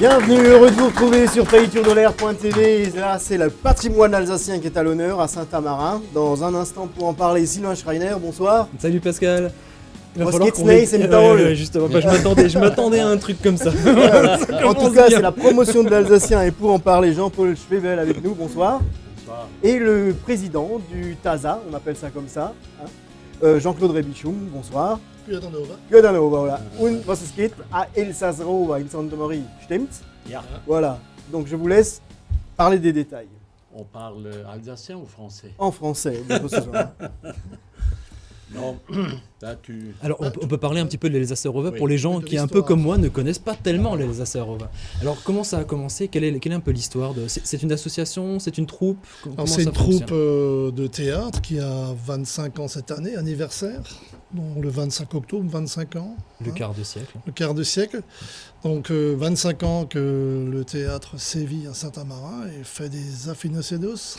Bienvenue, heureux de vous retrouver sur paysturdel'air.tv. Là, c'est le patrimoine alsacien qui est à l'honneur à Saint-Amarin. Dans un instant, pour en parler, Sylvain Schreiner, bonsoir. Salut Pascal. Justement, je m'attendais à un truc comme ça. En tout cas, c'est la promotion de l'alsacien et pour en parler, Jean-Paul Schwebel avec nous, bonsoir. Bonsoir. Et le président du TASA, on appelle ça comme ça, hein, Jean-Claude Rebichum, bonsoir. Goedenova, voilà. Und was es geht? Elsass-Rover in Santa Maria, stimmt's? Ja. Voilà, donc je vous laisse parler des détails. On parle alsacien ou français? En français, ce soir. Non, là tu... Alors on peut parler un petit peu de l'Elsass-Rover pour les gens qui, un peu l'histoire. comme moi, ne connaissent pas tellement l'Elsass-Rover. Alors comment ça a commencé? Quelle est un peu l'histoire de... C'est une association? C'est une troupe? Comment C'est ça une troupe fonctionne de théâtre qui a 25 ans cette année, anniversaire, donc le 25 octobre, 25 ans. Le hein, quart de siècle. le quart de siècle. Donc 25 ans que le théâtre sévit à Saint-Amarin et fait des affinacedos.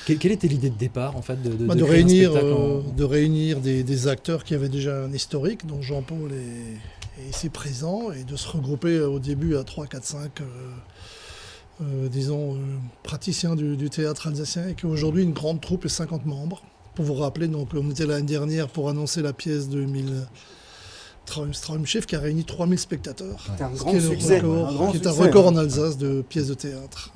Quelle était l'idée de départ en fait de De créer un réunir, spectacle en- de réunir des acteurs qui avaient déjà un historique, dont Jean-Paul est ici présent, et de se regrouper au début à 3, 4, 5 praticiens du théâtre alsacien, et qu'aujourd'hui une grande troupe et 50 membres. Pour vous rappeler, donc, on était l'année dernière pour annoncer la pièce de Traumschiff qui a réuni 3000 spectateurs. C'est un Ce grand qui est le succès. record, qui est un record en Alsace de pièces de théâtre.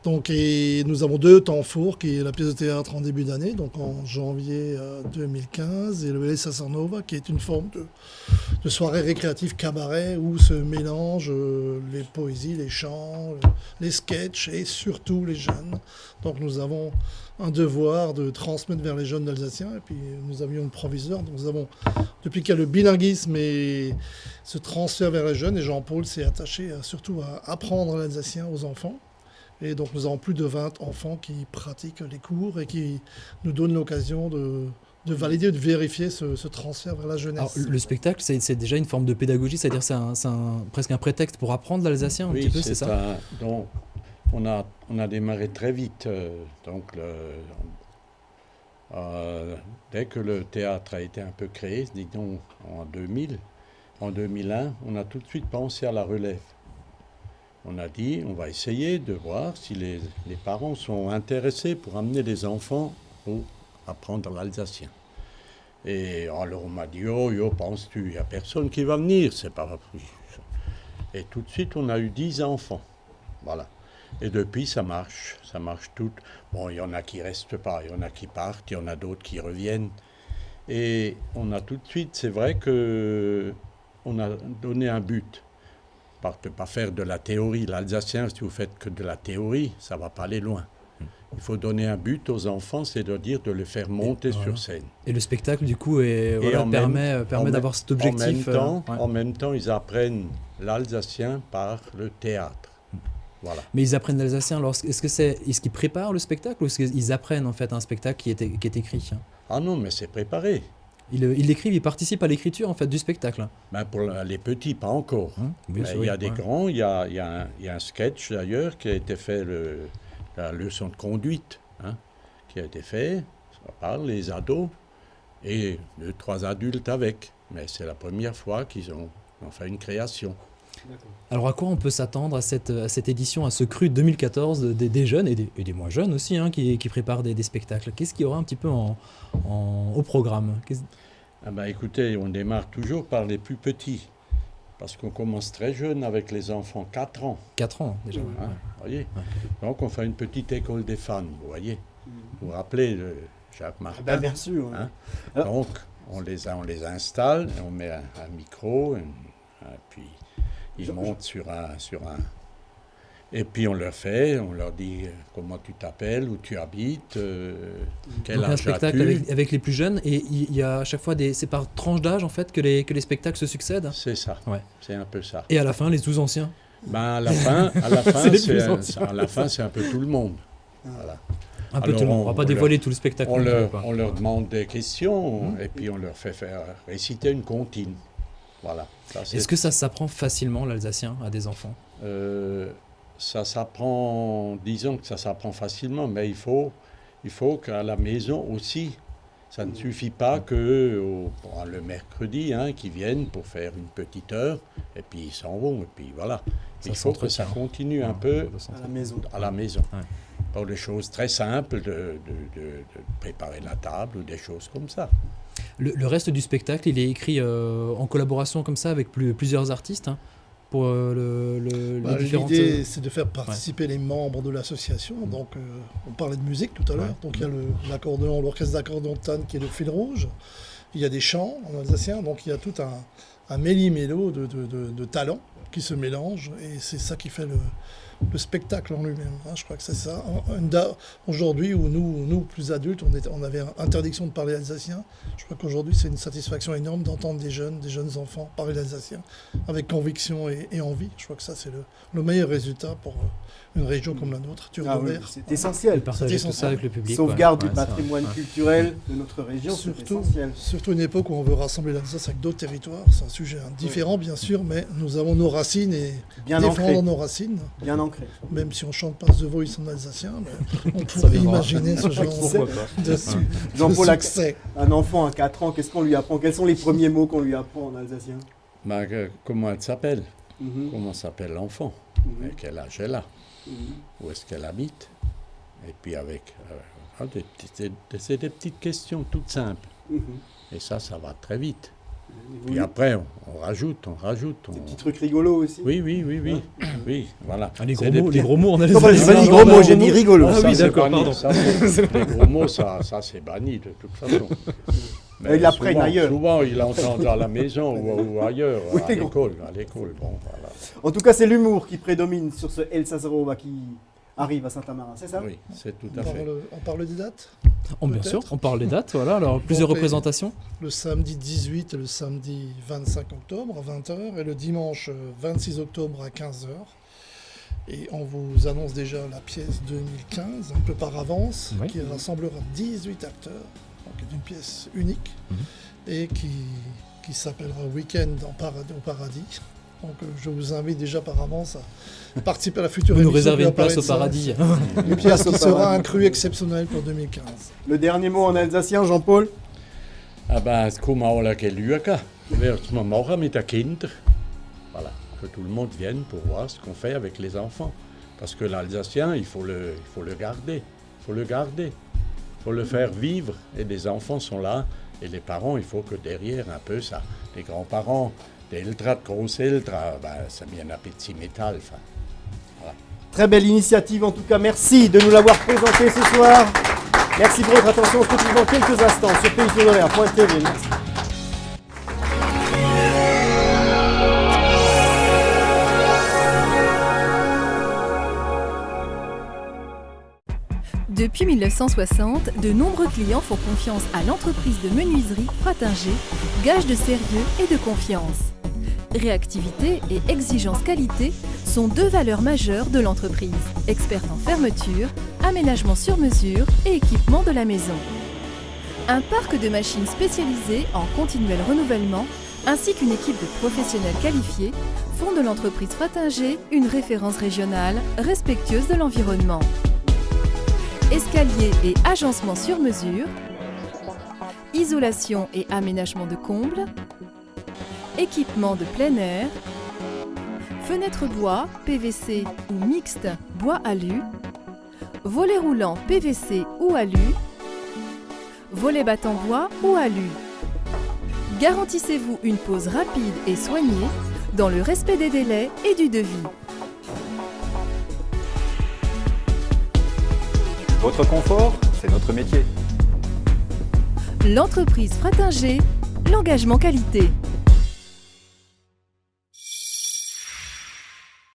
Donc, et nous avons deux temps forts, qui est la pièce de théâtre en début d'année, donc en janvier 2015, et le Elsass-Rover, qui est une forme de soirée récréative cabaret où se mélangent les poésies, les chants, les sketchs et surtout les jeunes. Donc nous avons un devoir de transmettre vers les jeunes alsaciens, et puis nous avions le proviseur, donc nous avons, depuis qu'il y a le bilinguisme et ce transfert vers les jeunes, et Jean-Paul s'est attaché surtout à apprendre l'alsacien aux enfants. Et donc nous avons plus de 20 enfants qui pratiquent les cours et qui nous donnent l'occasion de valider, de vérifier ce transfert vers la jeunesse. Alors, le spectacle, c'est déjà une forme de pédagogie, c'est-à-dire c'est presque un prétexte pour apprendre l'alsacien un petit peu, c'est ça? Donc, on a démarré très vite. Dès que le théâtre a été un peu créé, disons en 2000, en 2001, on a tout de suite pensé à la relève. On a dit, on va essayer de voir si les parents sont intéressés pour amener les enfants pour apprendre l'alsacien. Et alors on m'a dit, oh, penses-tu, il n'y a personne qui va venir, c'est pas... Et tout de suite, on a eu 10 enfants. Voilà. Et depuis, ça marche tout. Bon, il y en a qui restent pas, il y en a qui partent, il y en a d'autres qui reviennent. Et on a tout de suite, c'est vrai que on a donné un but. De ne pas faire de la théorie. L'alsacien, si vous faites que de la théorie, ça ne va pas aller loin. Il faut donner un but aux enfants, c'est de dire de les faire monter sur scène. Et le spectacle, du coup, permet d'avoir cet objectif. En même temps, ils apprennent l'alsacien par le théâtre. Voilà. Mais ils apprennent l'alsacien, est-ce qu'ils préparent le spectacle ou est-ce qu'ils apprennent en fait un spectacle qui est écrit? Ah non, mais c'est préparé. Ils l'écrivent, ils participent à l'écriture en fait du spectacle. Ben pour les petits, pas encore. Oui, Il y a des grands, il y a un sketch d'ailleurs qui a été fait, la leçon de conduite, qui a été fait par les ados et 2, 3 adultes avec. Mais c'est la première fois qu'ils ont fait une création. Alors à quoi on peut s'attendre à cette édition, à ce cru 2014 des jeunes et des moins jeunes aussi qui préparent des spectacles? Qu'est-ce qu'il y aura un petit peu au programme? Écoutez, on démarre toujours par les plus petits, parce qu'on commence très jeune avec les enfants, 4 ans. 4 ans déjà. Vous voyez. Donc on fait une petite école des fans, vous voyez. Vous vous rappelez de Jacques Martin? Bien sûr. Ouais. Donc on les installe, on met un micro, puis ils montent sur un... Et puis on leur dit comment tu t'appelles, où tu habites, quel Donc un âge spectacle as-tu. avec les plus jeunes, et il y a à chaque fois c'est par tranche d'âge en fait que les spectacles se succèdent. C'est ça, Ouais. C'est un peu ça. Et à la fin, les tous anciens. À la fin, C'est les plus anciens. à la fin, c'est un peu tout le monde. Voilà. Un peu Alors, tout le monde. On va pas dévoiler tout le spectacle. On non plus, leur, quoi. on leur demande des questions et puis on leur fait réciter une comptine. Voilà. Est-ce que ça s'apprend facilement l'alsacien à des enfants? Ça s'apprend, disons que ça s'apprend facilement, mais il faut qu'à la maison aussi, Ça ne suffit pas que le mercredi, qu'ils viennent pour faire une petite heure, et puis ils s'en vont, et puis voilà. Il faut que ça continue un peu à la maison. Ouais. Pour des choses très simples, de préparer la table ou des choses comme ça. Le reste du spectacle, il est écrit en collaboration comme ça avec plusieurs artistes pour l'idée, c'est de faire participer les membres de l'association. Donc, on parlait de musique tout à l'heure. Donc, il y a l'accordéon, l'orchestre d'accordéon de Tannes qui est le fil rouge. Il y a des chants en alsacien. Donc, il y a tout un méli-mélo de talents qui se mélangent. Et c'est ça qui fait le spectacle en lui-même. Je crois que c'est ça. Aujourd'hui, où nous, plus adultes, on avait interdiction de parler alsacien. Je crois qu'aujourd'hui, c'est une satisfaction énorme d'entendre des jeunes enfants parler l'alsacien avec conviction et envie. Je crois que ça, c'est le meilleur résultat pour une région comme la nôtre. Oui, c'est essentiel. Partager tout ça avec le public. Sauvegarde du patrimoine culturel de notre région, c'est essentiel. Surtout une époque où on veut rassembler l'Alsace avec d'autres territoires. C'est un sujet différent, bien sûr, mais nous avons nos racines et défendre nos racines. Bien ancré. Même si on ne chante pas The Voice en alsacien, mais on pourrait imaginer ce genre de Jean-Paul, un enfant à 4 ans, qu'est-ce qu'on lui apprend? Quels sont les premiers mots qu'on lui apprend en alsacien? Comment elle s'appelle? Comment s'appelle l'enfant? Quel âge elle a? Où est-ce qu'elle habite? Et puis c'est des petites questions toutes simples. Et ça va très vite. Puis après, on rajoute. Des petits trucs rigolos aussi. Oui, voilà. Les gros mots, on a les j'ai pas dit gros mots, j'ai dit rigolo. Ah oui, d'accord, pardon. Les gros mots, ça c'est banni de toute façon. Mais ils l'apprennent ailleurs. Souvent, il l'entend à la maison ou ailleurs, à l'école. Bon, voilà. En tout cas, c'est l'humour qui prédomine sur ce Elsassarova qui arrive à Saint-Amarin, c'est ça? Oui, c'est tout à fait. On parle des dates? Bien sûr, on parle des dates, voilà. Alors, plusieurs représentations. Le samedi 18 et le samedi 25 octobre à 20h et le dimanche 26 octobre à 15h. Et on vous annonce déjà la pièce 2015, un peu par avance, qui rassemblera 18 acteurs. Donc, une pièce unique et qui s'appellera Week-end au paradis. Donc je vous invite déjà par avance à participer à la future émission. Vous nous réservez une place au paradis. Une pièce qui sera un cru exceptionnel pour 2015. Le dernier mot en alsacien, Jean-Paul? Voilà, que tout le monde vienne pour voir ce qu'on fait avec les enfants. Parce que l'alsacien, il faut le garder. Il faut le faire vivre. Et les enfants sont là. Et les parents, il faut que derrière un peu ça, les grands-parents, des Großeltern, c'est bien un petit métal. Voilà. Très belle initiative en tout cas. Merci de nous l'avoir présenté ce soir. Merci pour votre attention. On se retrouve dans quelques instants sur pays-sur-le-Mer.tv. Merci. Depuis 1960, de nombreux clients font confiance à l'entreprise de menuiserie Fratinger, gage de sérieux et de confiance. Réactivité et exigence qualité sont deux valeurs majeures de l'entreprise, experte en fermeture, aménagement sur mesure et équipement de la maison. Un parc de machines spécialisées en continuel renouvellement ainsi qu'une équipe de professionnels qualifiés font de l'entreprise Fratinger une référence régionale respectueuse de l'environnement. Escalier et agencement sur mesure, isolation et aménagement de combles, équipement de plein air, fenêtres bois, PVC ou mixte bois-alu, volets roulants PVC ou alu, volets battants bois ou alu. Garantissez-vous une pose rapide et soignée dans le respect des délais et du devis. Votre confort, c'est notre métier. L'entreprise Fratinger, l'engagement qualité.